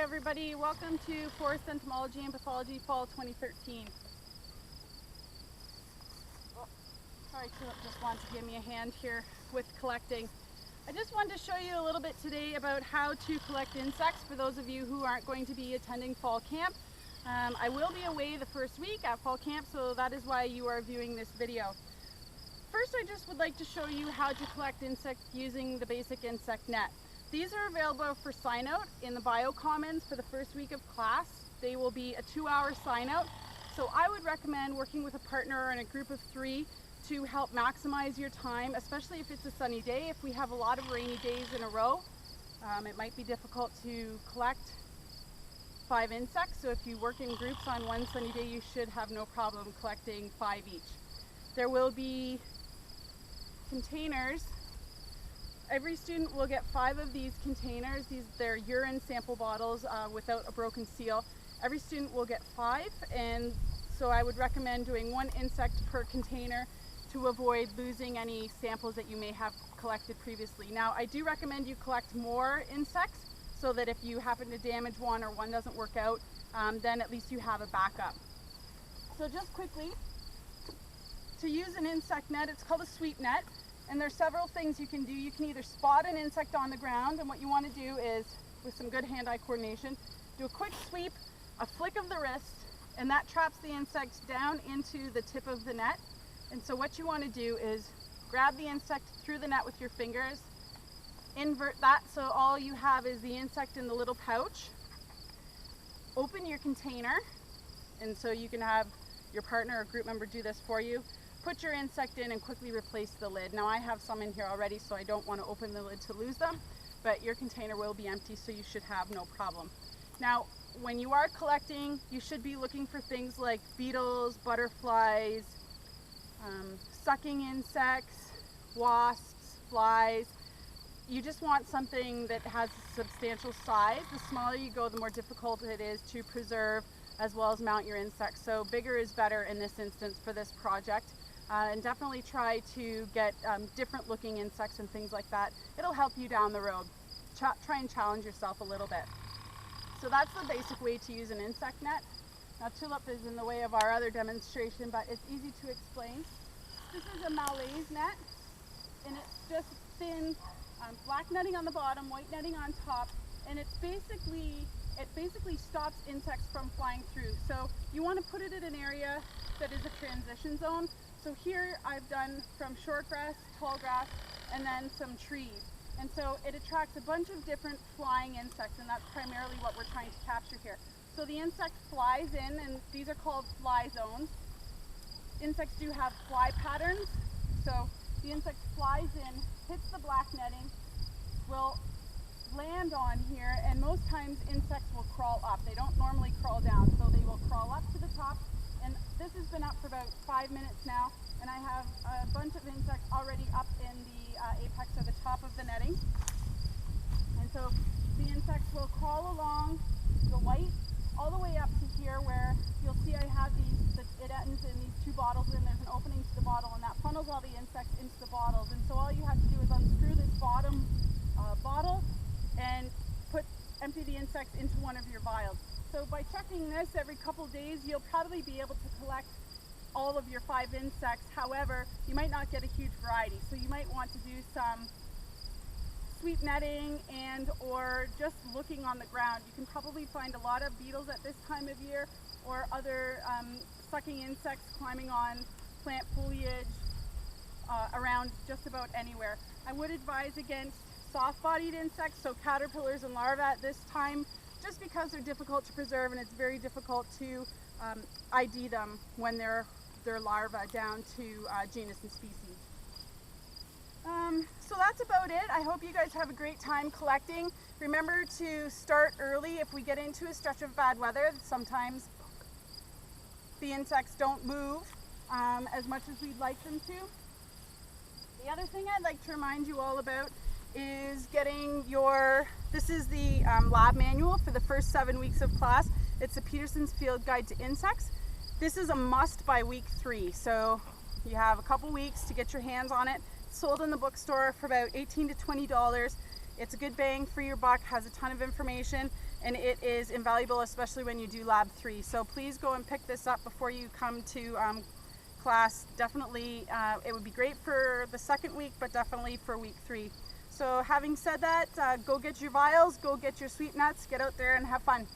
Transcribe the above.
everybody, welcome to Forest Entomology and Pathology Fall 2013. Sorry, Tulip just wants to give me a hand here with collecting. I just wanted to show you a little bit today about how to collect insects for those of you who aren't going to be attending fall camp. I will be away the first week at fall camp, so that is why you are viewing this video. First, I just would like to show you how to collect insects using the basic insect net. These are available for sign out in the Bio Commons for the first week of class. They will be a 2-hour sign out. So I would recommend working with a partner or in a group of 3 to help maximize your time, especially if it's a sunny day. If we have a lot of rainy days in a row, it might be difficult to collect 5 insects. So if you work in groups on one sunny day, you should have no problem collecting 5 each. There will be containers. Every student will get 5 of these containers. They're urine sample bottles without a broken seal. Every student will get 5, and so I would recommend doing 1 insect per container to avoid losing any samples that you may have collected previously. Now, I do recommend you collect more insects so that if you happen to damage one or one doesn't work out, then at least you have a backup. So just quickly, to use an insect net, it's called a sweep net. And there's several things you can do. You can either spot an insect on the ground, and what you want to do is, with some good hand-eye coordination, do a quick sweep, a flick of the wrist, and that traps the insect down into the tip of the net. And so what you want to do is grab the insect through the net with your fingers, invert that so all you have is the insect in the little pouch. Open your container, and so you can have your partner or group member do this for you. Put your insect in and quickly replace the lid. Now I have some in here already, so I don't want to open the lid to lose them, but your container will be empty, so you should have no problem. Now, when you are collecting, you should be looking for things like beetles, butterflies, sucking insects, wasps, flies. You just want something that has a substantial size. The smaller you go, the more difficult it is to preserve as well as mount your insects. So bigger is better in this instance for this project. And definitely try to get different looking insects and things like that. It'll help you down the road. Try and challenge yourself a little bit. So that's the basic way to use an insect net. Now Tulip is in the way of our other demonstration, but it's easy to explain. This is a Malaise net, and it's just thin black netting on the bottom, white netting on top, and it basically stops insects from flying through. So you want to put it in an area that is a transition zone. So here I've done from short grass, tall grass, and then some trees. And so it attracts a bunch of different flying insects, and that's primarily what we're trying to capture here. So the insect flies in, and these are called fly zones. Insects do have fly patterns. So the insect flies in, hits the black netting, will land on here, and most times insects will crawl up. They don't normally crawl down, so they will crawl up to the top. And this has been up for about 5 minutes now, and I have a bunch of insects already up in the apex or the top of the netting. And so the insects will crawl along the white all the way up to here, where you'll see I have it ends in these 2 bottles, and there's an opening to the bottle, and that funnels all the insects into the bottles. And so all you have to do is unscrew this bottom bottle and empty the insects into one of your vials. So by checking this every couple days, you'll probably be able to collect all of your 5 insects. However, you might not get a huge variety. So you might want to do some sweep netting and or just looking on the ground. You can probably find a lot of beetles at this time of year, or other sucking insects climbing on plant foliage around just about anywhere. I would advise against soft-bodied insects, so caterpillars and larvae at this time, just because they're difficult to preserve, and it's very difficult to ID them when they're larvae down to genus and species. So that's about it. I hope you guys have a great time collecting. Remember to start early. If we get into a stretch of bad weather, sometimes the insects don't move as much as we'd like them to. The other thing I'd like to remind you all about is getting this is the lab manual for the first 7 weeks of class. It's the Peterson's Field Guide to Insects. This is a must by week 3, so you have a couple weeks to get your hands on it. It's sold in the bookstore for about $18 to $20. It's a good bang for your buck, has a ton of information. and it is invaluable, especially when you do lab 3. So please go and pick this up before you come to class. Definitely, it would be great for the second week, but definitely for week 3. So having said that, go get your vials, go get your sweet nuts, get out there and have fun.